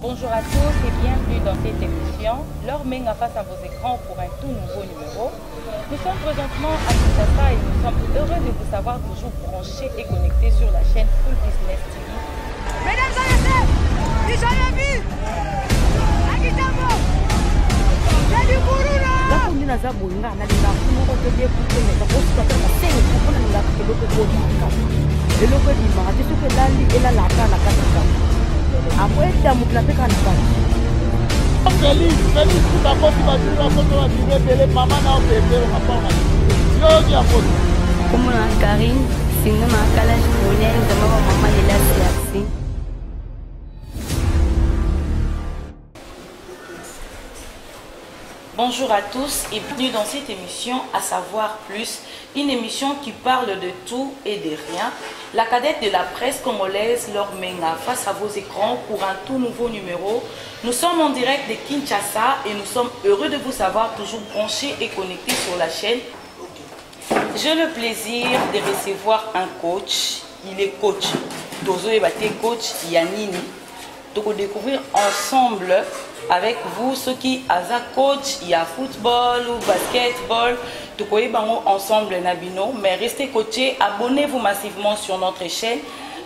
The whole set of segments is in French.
Bonjour à tous et bienvenue dans cette émission. Laure Menga face à vos écrans pour un tout nouveau numéro. Nous sommes présentement à Kinshasa et nous sommes heureux de vous savoir toujours branchés et connectés sur la chaîne Full Business TV. Mesdames et messieurs, ils sont la vie. Akitamo. C'est du Buruna. La commune a Zabouinga, n'a pas pour te dire pour que les gens soient très sains pour qu'on ait que l'autre côté. Et l'autre dit, mais tu sais que là, il est là, la carte. Après, tu as mon clapé quand tu vas. Félix, tout à fait, tu vas dire la photo, tu vas dire maman n'a pas été au rapport. Yo, dis à photo. Comme on Karine, sinon ma calage brûlée, de ma maman est là, c'est là. Bonjour à tous et bienvenue dans cette émission à savoir plus, une émission qui parle de tout et de rien. La cadette de la presse congolaise, Laure Menga, face à vos écrans pour un tout nouveau numéro. Nous sommes en direct de Kinshasa et nous sommes heureux de vous savoir toujours branchés et connectés sur la chaîne. J'ai le plaisir de recevoir un coach. Il est coach. Tozo Ebate coach Yanini. Donc on va découvrir ensemble avec vous ceux qui ont coach, il y a football ou basketball, tout quoi ensemble Nabino, mais restez coachés, abonnez-vous massivement sur notre chaîne,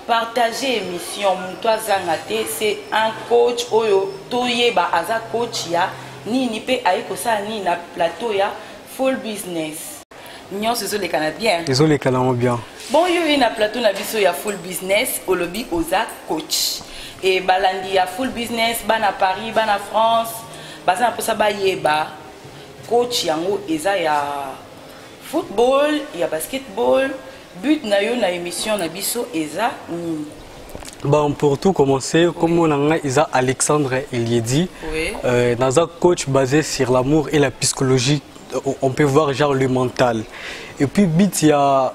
partagez l'émission. Moutoua Zangate, c'est un coach oyo toyeba aza coach ya ni pe aikosa ni na plateau ya Full Business. Nyon ce sont les Canadiens. Ils ont les Canadiens bien. Bon yo na plateau na biso ya Full Business au lobby oza coach. Et balandi a Full Business, bana Paris, bana France, baza pour ça ba coach yango eza ya football, ya basketball, but na yo na émission na biso eza nini. Bon, pour tout commencer, comme on a Isa Alexandre Eliedi, dans un coach basé sur l'amour et la psychologie, on peut voir genre le mental. Et puis bit il y a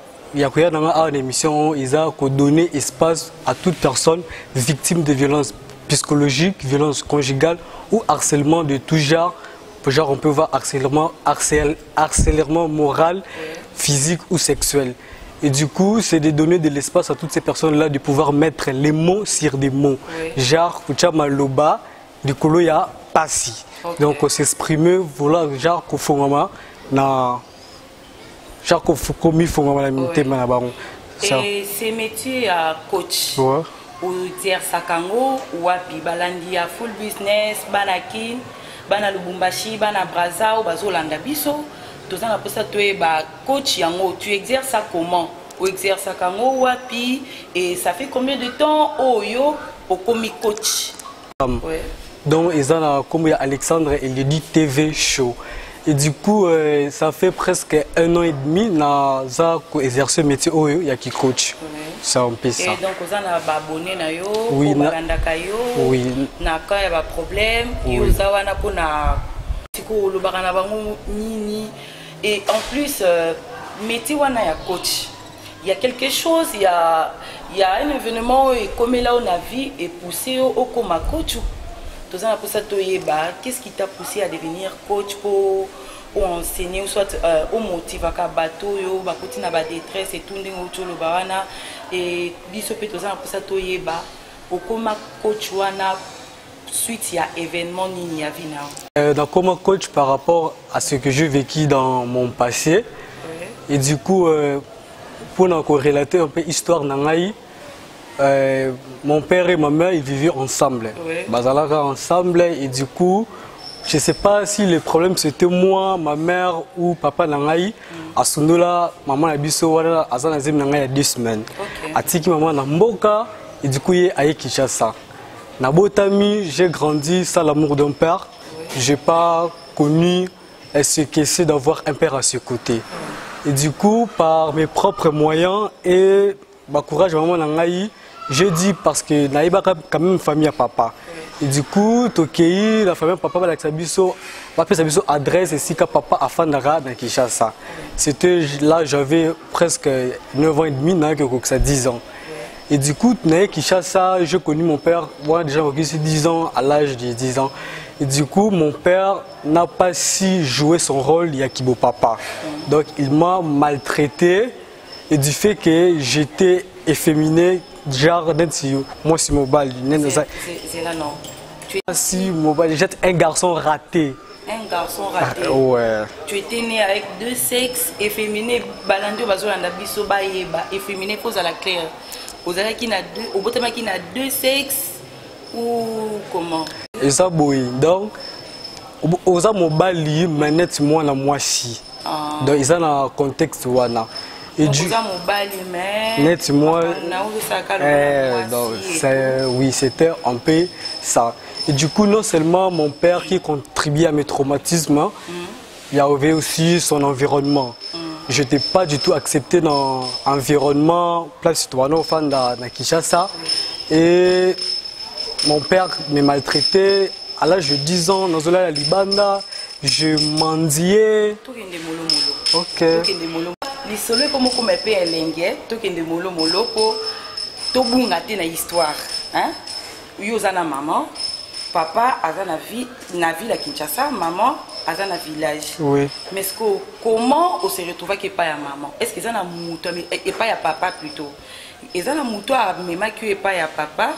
dans une émission, ils ont donné espace à toute personne victime de violences psychologiques, violences conjugales ou harcèlement de tout genre. Genre on peut voir harcèlement moral, physique ou sexuel. Et du coup, c'est de donner de l'espace à toutes ces personnes-là de pouvoir mettre les mots sur des mots. Genre, Kuchama Loba, du Koloya Passi. Donc, s'exprimer, voilà, genre, Kofongama, na. Et ces métiers à coach, ou dire Sakango, ou api balandi à Full Business, banakin, bana Lubumbashi, bana Braza ou bazolanda biso, tout ça pour ça tu es coach yango, tu exerces ça comment? Ou exerces ça kango ou api, et ça fait combien de temps yo au komi coach? Donc ils ont comme Alexandre il dit TV show. Et du coup, ça fait presque 1 an et demi que j'ai exercé le métier il y a qui coach. C'est un peu ça. Et donc, vous avez abonné na yo, oui, oui, na quand il y a un problème, et en plus, métier wana ya coach. Il y a quelque chose, il y a un événement comme là on a vu et poussé au comme coach. Qu'est-ce qui t'a poussé à devenir coach pour enseigner ou soit au motive à bateau yo bakoti na ba détresse et tout ndingo tolo bawana et biso pe tozana pour ça toyeba okoma coach wana suite ya événement nini ya vina. Donc comme coach par rapport à ce que j'ai vécu dans mon passé et du coup pour encore relater un peu histoire nangai. Mon père et ma mère ils vivaient ensemble, ensemble et du coup je ne sais pas si le problème c'était moi, ma mère ou papa nangai. À ce moment-là, maman a biso wala azana zem nangai il y a 2 semaines. Atiki maman na mboka et du coup il est à Kinshasa. Na botami, j'ai grandi sans l'amour d'un père. J'ai pas connu ce que c'est d'avoir un père à ses côtés. Et du coup par mes propres moyens et ma courage maman nangai. Je dis parce que naïba quand même famille à papa. Et du coup, Tokei, la famille papa va Sabiso, papa Sabiso adresse ici que papa a Fandara dans Kinshasa. C'était là j'avais presque 9 ans et demi, ça 10 ans. Et du coup, dans Kinshasa, j'ai connu mon père, moi déjà j'ai 10 ans à l'âge de 10 ans. Et du coup, mon père n'a pas si joué son rôle il y a Kibo papa. Donc il m'a maltraité et du fait que j'étais efféminé. Genre, moi, c'est mon bal. C'est là, non. Si, j'étais un garçon raté. Un garçon raté. Ouais. Tu étais né avec deux sexes efféminés. Balando bazolanda biso ba yeba efféminé pose à la claire. Ozala qui n'a deux, au botama qui n'a deux sexes ou comment? Et ça boy. Donc oza mobali manette moi na moi si. Donc ils ont un contexte wana. Et du net moi donc oui, c'était un peu ça. Et du coup, non seulement mon père qui contribuait à mes traumatismes, il y avait aussi son environnement. Je n'étais pas du tout accepté dans l'environnement place citoyenne au fan de Kinshasa. Et mon père me maltraitait. À l'âge de 10 ans, dans la Libanda, je mendiais. Ok. Les soleils comme on me paye l'engue, tout qui est de molo molo pour tout bon gâter na histoire, hein? Yozana maman, papa a na vie à Kinshasa, maman a na village. Oui. Mais est-ce que comment on se retrouve que pas ya maman? Est-ce que ça na mouto et pas ya papa plutôt? Et ça na mouto a même que pas ya papa.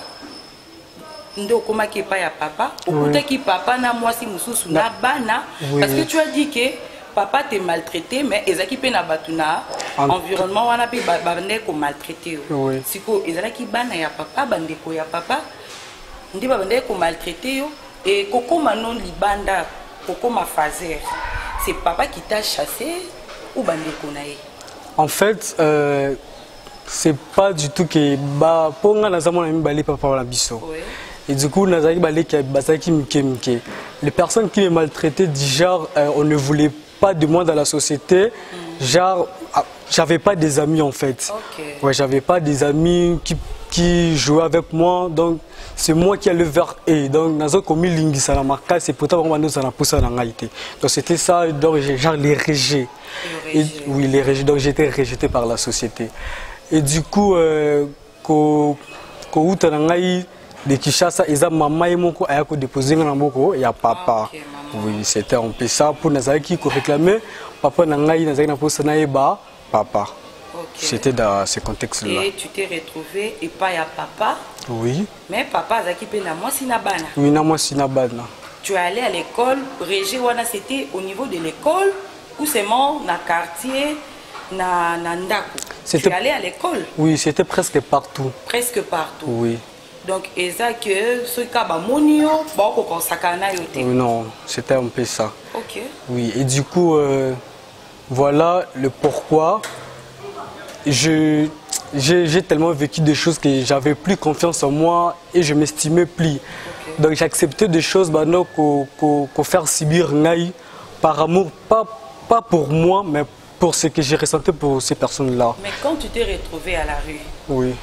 Ndo koma que pas ya papa. Au côté qui papa na moi si mususu na bana parce que tu as dit que papa t'es maltraité, mais ezaki pe na batuna environnement wana pe bande ko maltraité. Siko ezaki bana ya papa bande ko ya papa ndi bande ko maltraité yo et koko manon libanda koko ma fazer. C'est papa qui t'a chassé ou bande ko nae? En fait c'est pas du tout que ba ponga na zamona mi bali papa wala biso. Et du coup, les personnes qui me maltraitaient, genre, on ne voulait pas de moi dans la société. Genre, j'avais pas des amis en fait. Ouais, j'avais pas des amis qui jouaient avec moi. Donc, c'est moi qui allais vers eux. Donc, c'est pourtant vraiment nous en a poussé en Haïti. Donc, c'était ça, donc, genre les rejets. Oui, les rejets. Donc, j'étais rejeté par la société. Et du coup, de Kinshasa, ils ont maman et mon co a déposé dans moko et à papa. Oui, c'était un peu ça pour Nazaki qui réclamait papa nangai Nazaki na posa naeba papa. C'était dans ce contexte-là. Et tu t'es retrouvé et pas à papa. Oui. Mais papa Zaki pe na moi sinabana. Oui, na moi sinabana. Tu es allé à l'école, Régé wana c'était au niveau de l'école ou c'est mon na quartier na ndako. Tu es allé à l'école? Oui, c'était presque partout. Presque partout. Oui. Donc, est-ce que ce cas va monio, bon, sakana yote? Non, c'était un peu ça. Ok. Oui, et du coup, voilà le pourquoi. J'ai tellement vécu des choses que j'avais plus confiance en moi et je m'estimais plus. Donc, j'acceptais des choses qu'on faire subir par amour, pas pour moi, mais pour ce que j'ai ressenti pour ces personnes-là. Mais quand tu t'es retrouvé à la rue, oui.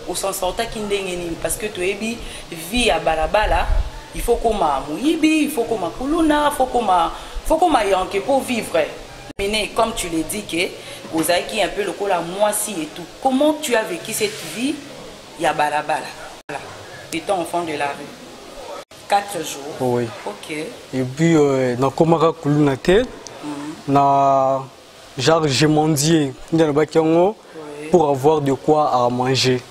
Au sens sorta kindengeni parce que tu es vie à balabala, il faut qu'on m'a mouibi, il faut qu'on m'a kuluna, faut qu'on m'a yanké pour vivre. Mais comme tu l'as dit que vous avez qui un peu le cola moisi et tout. Comment tu as vécu cette vie ya balabala, étant enfant de la rue? 4 jours. Oui. Ok. Et puis dans komaka kuluna te, na genre j'ai mendié dans le bakiango pour avoir de quoi à manger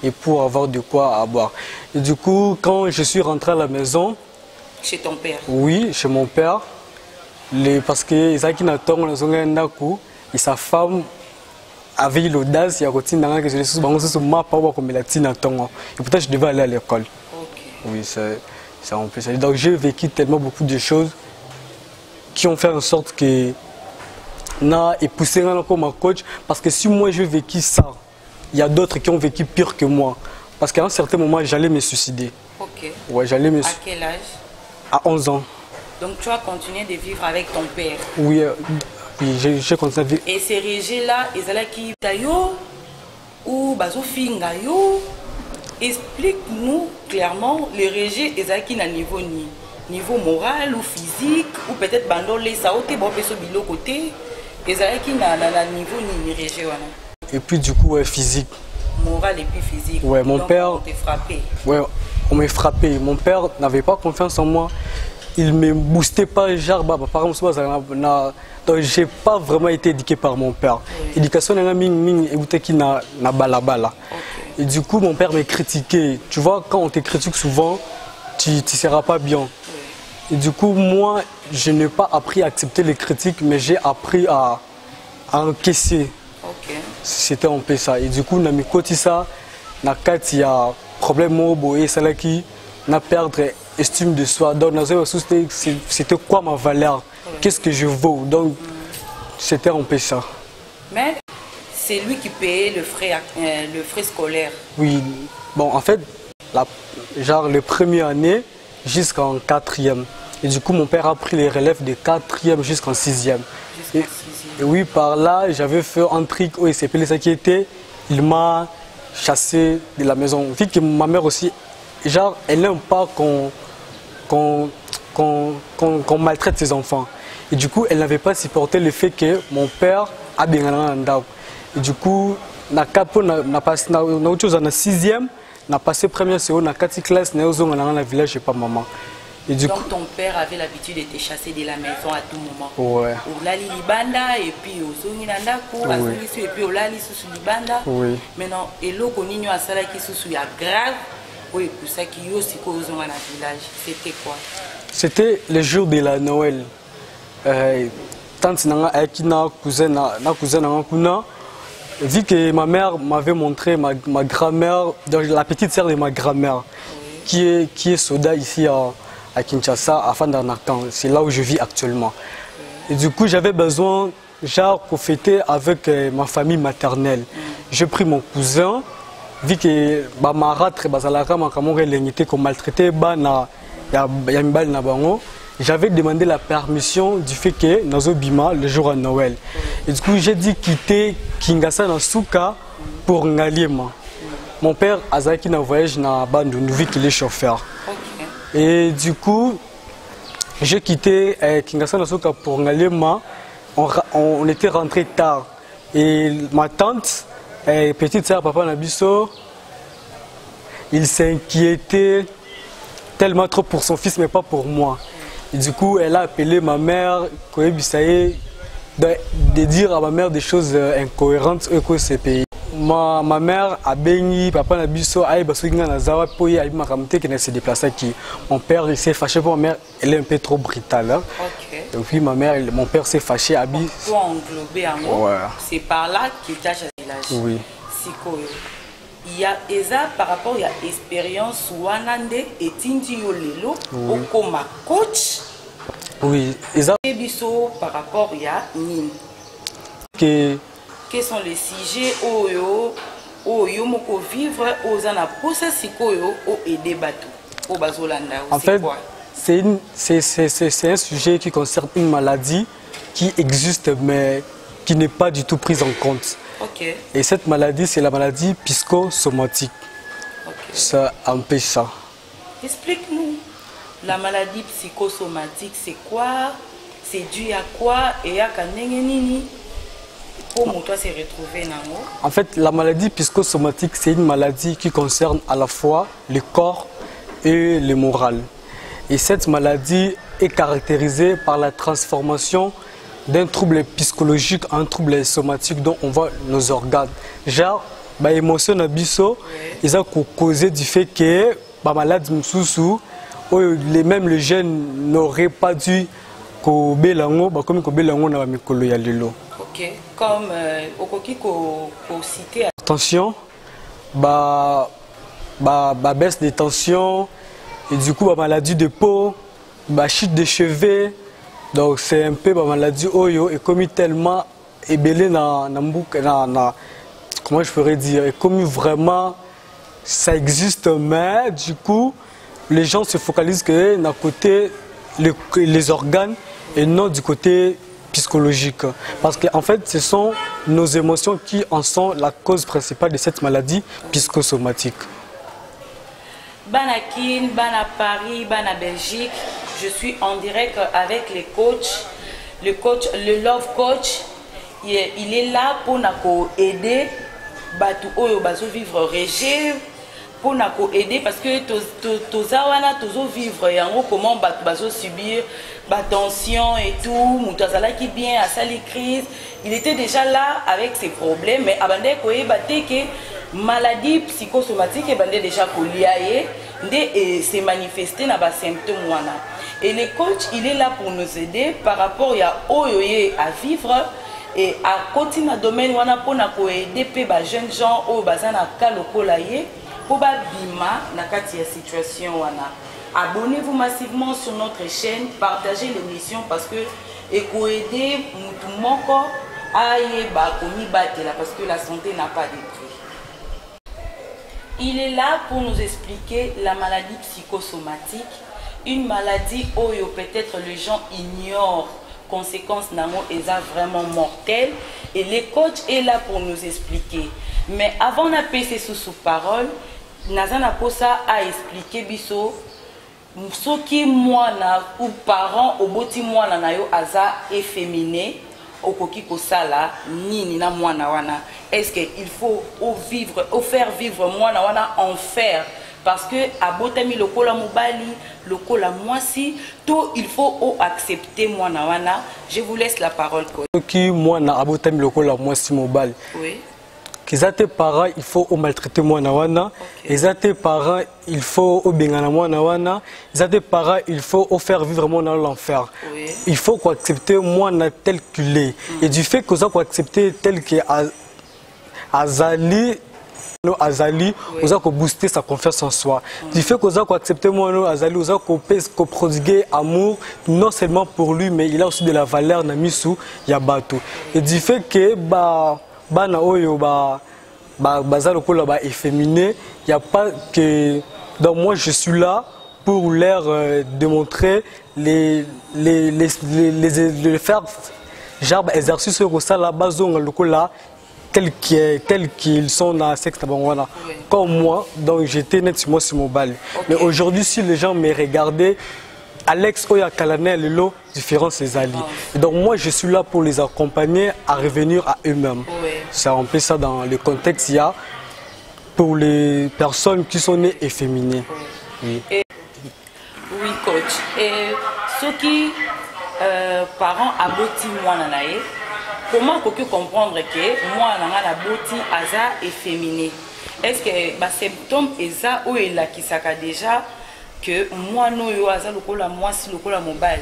et pour avoir de quoi à boire. Et du coup, quand je suis rentré à la maison... Chez ton père? Oui, chez mon père. Parce que Isaki Naton, et sa femme avait l'audace, il y a que je suis et pourtant je devais aller à l'école. Oui, c'est un peu ça. Donc j'ai vécu tellement beaucoup de choses qui ont fait en sorte que et pousser encore ma coach parce que si moi j'ai vécu ça, il y a d'autres qui ont vécu pire que moi parce qu'à un certain moment j'allais me suicider. Ok. Ouais, j'allais me. À quel âge? À 11 ans. Donc tu as continué de vivre avec ton père? Oui, oui, j'ai continué à vivre. Et ces régés là, ils allaient qui tayo ou bazofinga yo? Explique-nous clairement les régés, ils allaient qui na niveau moral ou physique ou peut-être bandolé ça ou te bon peso bilo côté. Et ça qui n'a niveau ni régé. Et puis du coup physique. Moral et puis physique. Ouais, mon père. On t'a frappé. Ouais, on m'a frappé. Mon père n'avait pas confiance en moi. Il me boostait pas genre par exemple donc j'ai pas vraiment été éduqué par mon père. Éducation n'a ming et qui na balabala. Et du coup mon père me critiquait. Tu vois quand on te critique souvent, tu ne seras pas bien. Et du coup, moi, je n'ai pas appris à accepter les critiques, mais j'ai appris à encaisser. C'était un peu ça. Et du coup, na mikoti ça, na il y a problème et ça là qui n'a perdre estime de soi. Donc, c'était quoi ma valeur? Qu'est-ce que je vaux? Donc, c'était un peu ça. Mais c'est lui qui payait le frais scolaire. Oui, bon, en fait, genre les premières années jusqu'en 4e. Et du coup, mon père a pris les relèves de 4e jusqu'en 6e. Et oui, par là, j'avais fait un truc où il s'est appelé ça qui était, il m'a chassé de la maison. Vu que ma mère aussi, genre, elle n'aime pas qu'on maltraite ses enfants. Et du coup, elle n'avait pas supporté le fait que mon père a bien un. Et du coup, na passé autre chose en 6e, na passé première seconde, na 4e classe, na dans le village, je sais pas maman. Et du donc coup, ton père avait l'habitude de te chasser de la maison à tout moment. Ouais. Olali libanda et puis ozongi nandako, et puis olali susu libanda. Oui. Maintenant, eloko nini asala ki susu ya grave, oui pour ça qui yo siko ozonga na village. C'était quoi? C'était le jour de la Noël. Tante nanga akina cousin nanga kuna. Vu que ma mère m'avait montré ma grand-mère, la petite sœur de ma grand-mère, qui est soldat ici à Kinshasa, à Fandanakan. C'est là où je vis actuellement. Et du coup, j'avais besoin, genre, pour fêter avec ma famille maternelle. J'ai pris mon cousin, vu que ma ratre, qu'on maltraitait, j'avais demandé la permission du fait que nous bima le jour à Noël. Et du coup, j'ai dit quitter Kinshasa dans Souka pour Ngaliema. Mon père, Azaki, n'a voyage dans Bandundu, vu qu'il est chauffeur. Et du coup, j'ai quitté Kinshasa dans Souka pour Ngaliema. On était rentré tard. Et ma tante, petite sœur, papa Nabiso, il s'inquiétait tellement trop pour son fils, mais pas pour moi. Et du coup, elle a appelé ma mère, de dire à ma mère des choses incohérentes que c'est payé. Ma mère a béni, papa Nabiso, qui s'est déplacé qui. Mon père s'est fâché pour ma mère, elle est un peu trop brutale. Hein. Et puis mon père s'est fâché à Bi. Pour englober en haut, c'est par là qu'il t'a chassé le village. Oui. Il y a Eza par rapport à l'expérience Wanande et Tindi Yolelo, comme coach. Oui, Eza. Et Bisso par rapport à Nin. Quels sont les sujets où moko vivre aux anaposa sikoyo au aider bateau au bazolanda? En fait, c'est un sujet qui concerne une maladie qui existe mais qui n'est pas du tout prise en compte. Et cette maladie, c'est la maladie psychosomatique. Ça empêche ça. Explique-nous, la maladie psychosomatique, c'est quoi? C'est dû à quoi? Et à Kanengenini? Comment toi s'est retrouvé dans? En fait, la maladie psychosomatique, c'est une maladie qui concerne à la fois le corps et le moral. Et cette maladie est caractérisée par la transformation d'un trouble psychologique en trouble somatique dont on voit nos organes. Genre, l'émotion nabiso, ils ont causé du fait que la maladie moussou, même les jeunes n'auraient pas dû comme na mikolo ya lelo. OK, comme okoki ko citer. Attention, baisse des tensions et du coup maladie de peau, chute de cheveux. Donc c'est un peu ma maladie oyo et comme tellement ébélé comment je pourrais dire, et comme vraiment ça existe, mais du coup les gens se focalisent que d'un côté les organes et non du côté psychologique, parce qu'en fait ce sont nos émotions qui en sont la cause principale de cette maladie psychosomatique. Bana Kin, Bana Paris, Bana Belgique, je suis en direct avec les coachs. Le Love Coach, il est là pour nous aider batu oyo bazo vivre régime, pour nous aider parce que tozawana tozo vivre yango comment batu bazo subir tension et tout, mutazala qui bien à sali crise, il était déjà là avec ses problèmes mais abandé koye baté que maladie psychosomatique et bandé déjà koliaye et s'est manifesté dans les symptômes. Et le coach, il est là pour nous aider par rapport à vivre et à continuer dans le domaine pour aider les jeunes gens qui sont dans pour bima na kati ya situation wana. Abonnez-vous massivement sur notre chaîne, partagez l'émission parce que et pour aider mutu moko ayeba komi batela parce que la santé n'a pas de prix. Il est là pour nous expliquer la maladie psychosomatique, une maladie où peut-être les gens ignorent conséquences nango et ça vraiment mortelles et le coach est là pour nous expliquer. Mais avant de passer sous parole, Nazana Posa a expliqué biso soki mwana ou parent au boti mwana na yo aza efféminé okoki kosala nini na mwana wana. Est-ce qu'il faut faire vivre mwana wana en fer parce que abotami lokola mobali lokola mwasi tout il faut accepter mwana wana. Je vous laisse la parole. Soki mwana abotami lokola mwasi mobali. Oui. Les parents, il faut maltraiter moi nawana. Les parents, il faut obéir moi nawana. Les parents, il faut faire vivre moi dans l'enfer. Il faut accepter moi tel qu'il est. Et du fait que vous accepter tel que Azali, vous avez booster sa confiance en soi. Du fait que vous accepter moi Azali, vous avez prodiguer amour non seulement pour lui, mais il a aussi de la valeur na misu yabato. Et du fait que bana oyo bazar lokola ba efféminé, il y a pas que donc moi je suis là pour leur démontrer les faire genre exercice sur ça la base lokola tel qu'ils sont dans sexe tabangwana comme moi donc j'étais net sur moi sur mobile. Mais aujourd'hui si les gens me regardaient Alex Oya Kalane Lelo, différents ses alliés. Et donc moi je suis là pour les accompagner à revenir à eux-mêmes. Ça on fait ça dans le contexte il y a pour les personnes qui sont nées efféminées. Oui, coach. Et ceux qui parents aboti moi nanae, comment peut-on comprendre que moi nana aboti aza efféminé? Est-ce que les symptômes eza ou est là qui saka déjà que moi no yo aza lokola moi si lokola mobile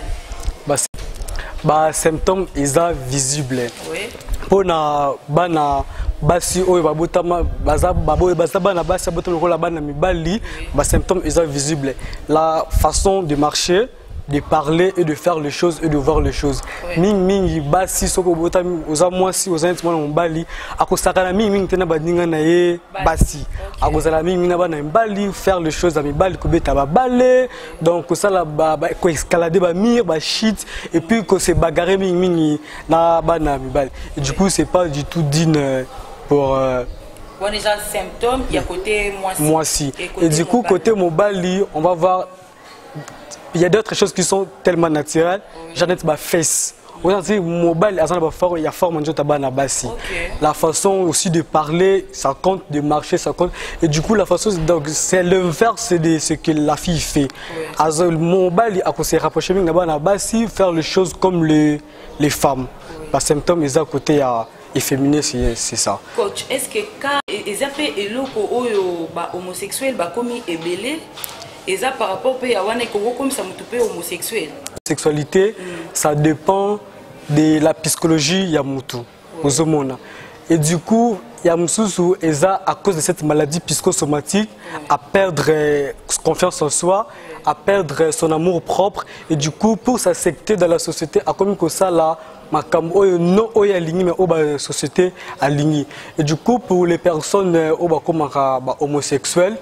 symptômes eza visible. Oui. Pona bana basi oyo babotama baza bana basi abotama lokola bana mibali symptômes eza visible. La façon de marcher, de parler et de faire les choses et de voir les choses. Ming basi soko botami oza mwasi oza ntima na mobali akosakana ming tena badinga na ye basi akozala ming na bana mibali faire les choses à mibali kobeta ba balé donc ça la ko escalader ba mur ba shit et puis que se bagarrer ming na bana mibali et du coup c'est pas du tout digne pour bon déjà symptômes il y a côté mwasi et du coup côté mobali on va voir. Il y a d'autres choses qui sont tellement naturelles. J'en ai ma face. Mobile, il y a forme de basi. La façon aussi de parler, ça compte, de marcher, ça compte. Et du coup, la façon, c'est l'inverse de ce que la fille fait. Mobile, il se rapprocher de basi, faire les choses comme les femmes. Par symptômes, ils ont côté efféminé, c'est ça. Coach, est-ce que quand ils appellent homosexuel, comme ils belé? Et ça par rapport à comme ça homosexuel. La sexualité, ça dépend de la psychologie Yamutu. Et du coup, Yamususu, à cause de cette maladie psychosomatique, à perdre confiance en soi, à perdre son amour propre. Et du coup, pour s'accepter dans la société, à comme ça là, non mais société alignée. Et du coup, pour les personnes homosexuelles,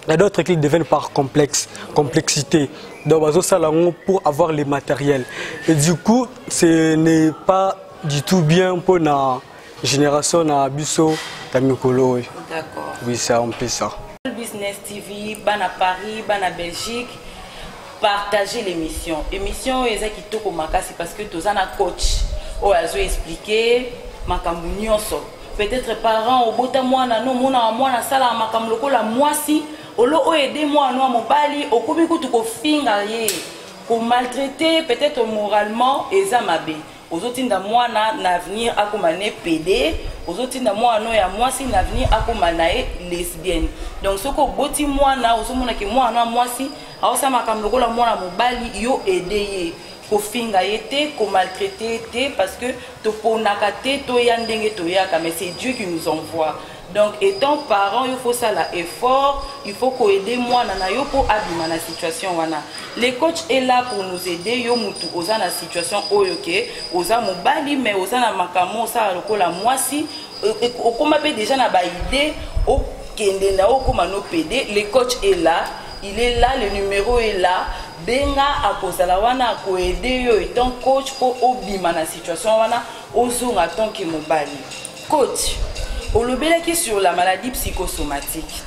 il y a d'autres qui deviennent par complexité. Donc, pour avoir les matériels. Et du coup, ce n'est pas du tout bien pour la génération à Bisso, Tamikolo. D'accord. Oui, c'est un peu ça. Business TV, Bana Paris, Bana Belgique, partagez l'émission. L'émission est qui toko makasi parce que tous un coach. Oh, elles ont expliqué, makambu peut-être parents au bota mwana no mona mwana sala makambu lokola mwasi. Olo o aider moi no mobali okomi kutu ko finga ye ko maltraiter peut-être moralement eza mabe ozotinda mwana na avenir akomane PD, ozotinda mwana ya mwasi na avenir akomana lesbienne. Donc soko boti mwana ozomona ke mwana mwasi aosama makambo lokola mwana mobali yo aider kofinga yete, ko maltraiter yete parce que to ponaka te to yandenge to yaka, mais c'est Dieu qui nous envoie. Donc étant parent, il faut ça là effort, il faut aider moi nana yo pour abima na situation wana. Les coachs est là pour nous aider yo mutu oza na situation oyoke, oza mobali mais oza na makamo ça lokola mwasi, okoma pe déjà na ba idée o kende na okoma no PD, les coachs est là, il est là, le numéro est là. Benga akozala wana ko aider yo étant coach pour obima na situation wana ozonga tant que mobali. Coach olobelaki sur la maladie psychosomatique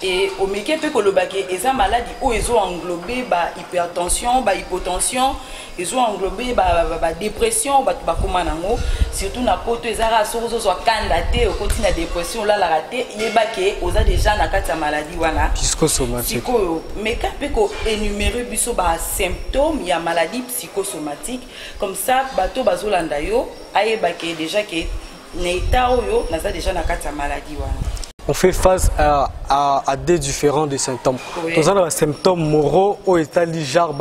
et au meke pe kolobaki eza maladie o ezo englober ba hypertension, ba hypotension, ezo englober ba dépression, ba koma nango surtout na poto ezara sozo so kanda te o continue na dépression la raté yebake oza déjà na kati ya maladie wana psychosomatique. Mais ka pe ko énumérer biso ba symptômes ya maladie psychosomatique comme ça bato bazolanda yo ayebake déjà que on fait face à des différents des symptômes. Oui. Nous avons des symptômes moraux au état genre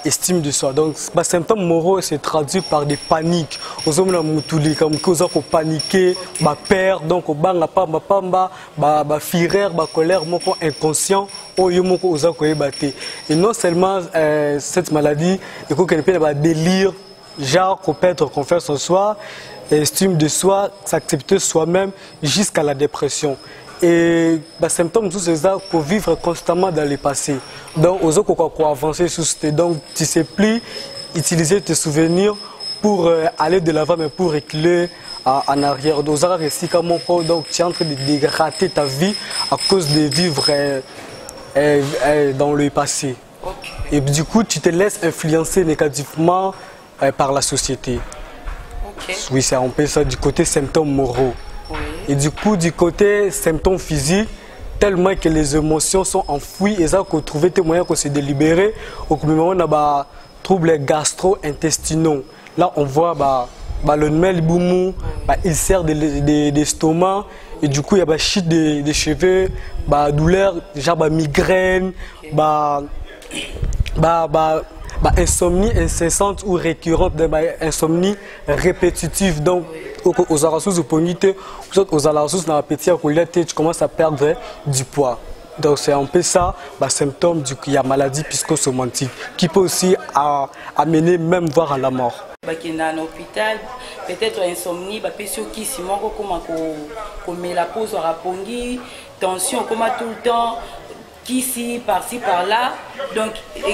estime de soi. Donc les symptômes moraux se traduit par des paniques. Aux hommes comme cause pour paniquer, peur, donc au bang pamba, fureur, colère, moko inconscient, et non seulement cette maladie, il faut qu'elle ait délire, genre qu'on perdre confiance en soi. Estime de soi, s'accepter soi-même jusqu'à la dépression. Et les symptômes, tout ça, pour vivre constamment dans le passé. Donc, aux autres, pour avancer sur ce donc, tu ne sais plus utiliser tes souvenirs pour aller de l'avant, mais pour reculer en arrière. Donc, donc, tu es en train de rater ta vie à cause de vivre dans le passé. Okay. Et du coup, tu te laisses influencer négativement par la société. Okay. Oui, c'est un peu ça du côté symptômes moraux. Oui. Et du coup, du côté symptômes physiques, tellement que les émotions sont enfouies et ça qu'on trouve des moyens de se délibérer. Au moment où on a des troubles gastro-intestinaux. Là, on voit le mel boumou, il sert d'estomac et du coup, il y a des chutes des cheveux, douleur, genre migraine, insomnie incessante ou récurrente, insomnie répétitive. Donc, aux arasous aux arasous dans l'appétit, tu commences à perdre du poids. Donc, c'est un peu ça, symptôme du y a maladie psychosomatique qui peut aussi amener même voire à la mort. Dans l'hôpital, peut-être insomnie, qui si moi comme la pause à pongi, tension comme tout le temps. Qui par-ci par-là, donc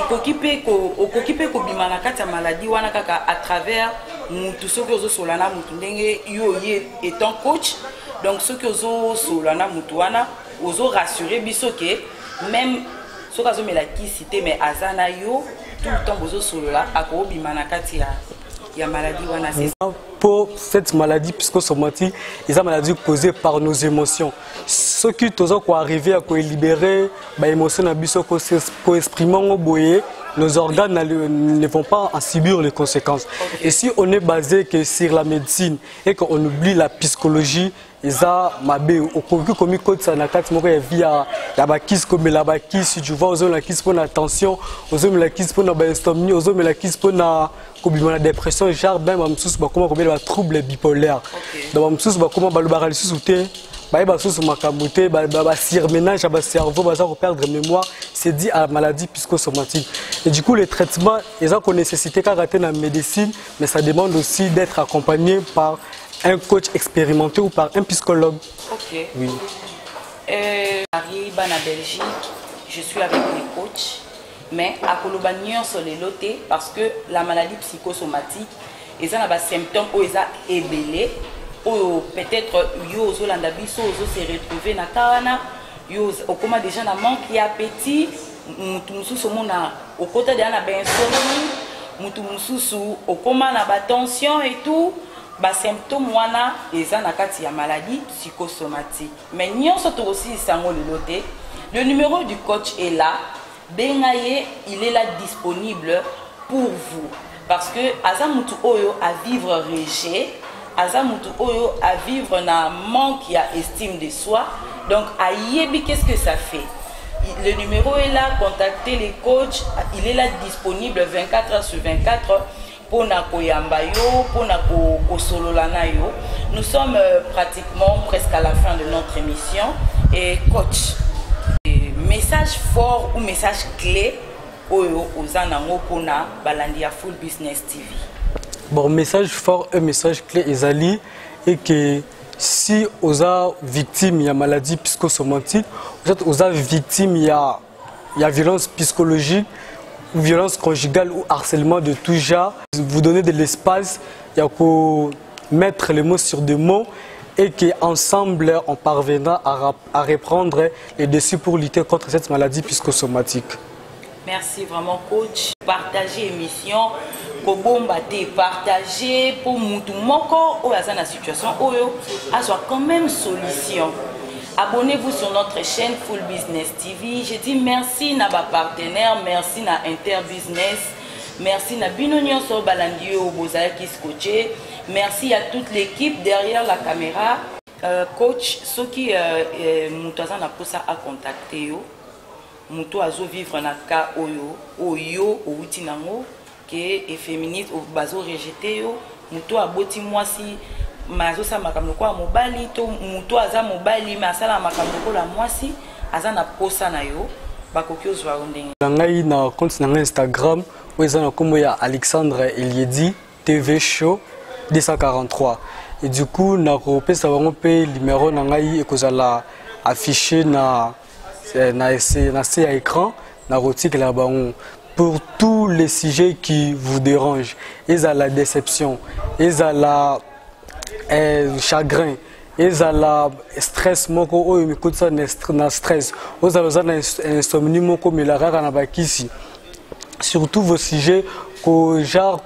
occupé ko bimana kata maladie wana kaka à travers mutu soki ozo solana mutu ndenge yo étant coach, donc soki ozo solana mutu wana ozo rassurer biso ke même soki azo mela kisité mais azana yo tout le temps ozo solala ako bimana kati ya maladie wana. Pour cette maladie psychosomatique, c'est une maladie causée par nos émotions. Ce qui est arrivé à libérer les émotions, pour exprimer nos organes ne vont pas en subir les conséquences. Okay. Et si on est basé que sur la médecine et qu'on oublie la psychologie, ça mabé au comme code ça na carte moi via la bakis comme la bakis si tu vois aux hommes la kiss pour la tension aux hommes la kiss pour la insomnie aux hommes la kiss pour la la dépression genre même am sous comment la trouble bipolaire donc am sous comment le paralysie souté ba sous makamuté ba surménage ba cerveau ba ça perdre mémoire c'est dit à la maladie psychosomatique et du coup les traitements ils ont nécessité qu'à rater la médecine mais ça demande aussi d'être accompagné par un coach expérimenté ou par un psychologue. Ok. Oui. J'arrive en Belgique, je suis avec les coachs, mais à Kolobanion sur les lotés parce que la maladie psychosomatique, ils ont des symptômes où ils ont ébélé, ou peut-être ils ont se retrouver dans Kawana, ils ont déjà un manque d'appétit, ils ont au côté de la insomnie, au coma na tension et tout. Ba symptômes wana eza na kati ya maladie psychosomatique mais nyonso to aussi sango le loté le numéro du coach est là bengaye il est là disponible pour vous parce que azamutu oyo à vivre rejet, azamutu oyo à vivre na manque ya estime de soi. Donc à yebi, qu'est-ce que ça fait? Le numéro est là, contactez les coachs, il est là disponible 24 heures sur 24 pour na koyamba yo, pour na kosololana yo. Nous sommes pratiquement presque à la fin de notre émission. Et coach, message fort ou message clé oyo ozanango pona Balandia Full Business TV. Bon, message fort et message clé ezali et que si vous êtes victime de maladie psychosomatique, vous êtes victime de violence psychologique, ou violence conjugale ou harcèlement de tout genre, vous donnez de l'espace, il y a qu'à mettre les mots sur des mots et qu'ensemble on parviendra à reprendre les dessus pour lutter contre cette maladie psychosomatique. Merci vraiment coach. Partagez l'émission, partagez pour tout le monde ou dans la situation où il soit quand même solution. Abonnez-vous sur notre chaîne Full Business TV. Je dis merci à nos partenaires, merci à Interbusiness, merci à Binonion sur Balandio Bozaya qui scotché, merci à toute l'équipe derrière la caméra. Coach, ceux qui m'ont poussé à contacter muto azo vivre na ka oyo outi nango ke efféministe ou bazo rejeté yo muto aboti mwasi mazo sa makambo kwa mobali to muto aza mobali mais asala makambo ko la mwasi aza na posa na yo bakoki ozwa ndenge ngai na compte na Instagram oza na kombo ya Alexandre Eliedi TV Show 243 et du coup na kopesa bango pe numéro na ngai ekozala affiché na écran, pour tous les sujets qui vous dérangent, ils ont la déception, ils ont la chagrin, ils ont la stress, stress, ils ont insomnie, surtout vos sujets, genre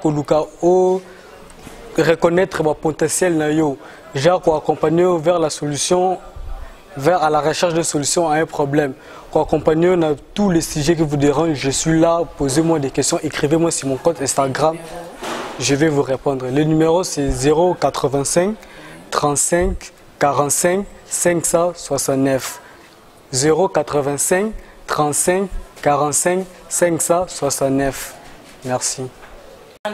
reconnaître votre potentiel, genre accompagner vers la solution. À la recherche de solutions à un problème. Pour accompagner tous les sujets qui vous dérangent, je suis là, posez-moi des questions, écrivez-moi sur mon compte Instagram, je vais vous répondre. Le numéro c'est 085 35 45 569. 085 35 45 569. Merci.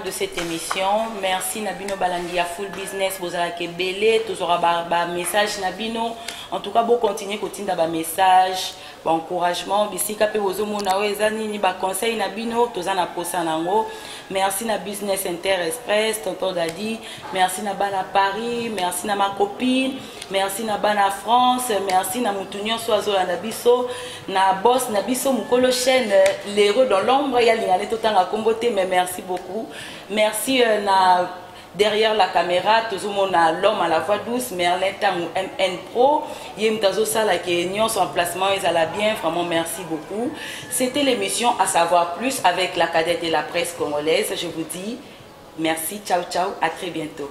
De cette émission, merci Nabino Balandia Full Business, vous avez belé, toujours un message Nabino. En tout cas, vous continuez à continuer un message, un encouragement. Si vous avez un conseil Nabino, vous avez un merci na Business Inter Express, tonton Dadi, merci na Bana Paris, merci na ma copine, merci na Bana France, merci na Moutounion Soazo na Nabiso, na boss Nabiso Mukolo chaîne l'héros dans l'ombre, il y a l'ingane tout temps à comboter, mais merci beaucoup. Merci na derrière la caméra, tout le monde a l'homme à la voix douce, Merlin Tamou MN Pro, Yem Tazo Sala qui est son emplacement, ils allaient bien, vraiment merci beaucoup. C'était l'émission À savoir plus avec la cadette et la presse congolaise. Je vous dis merci, ciao ciao, à très bientôt.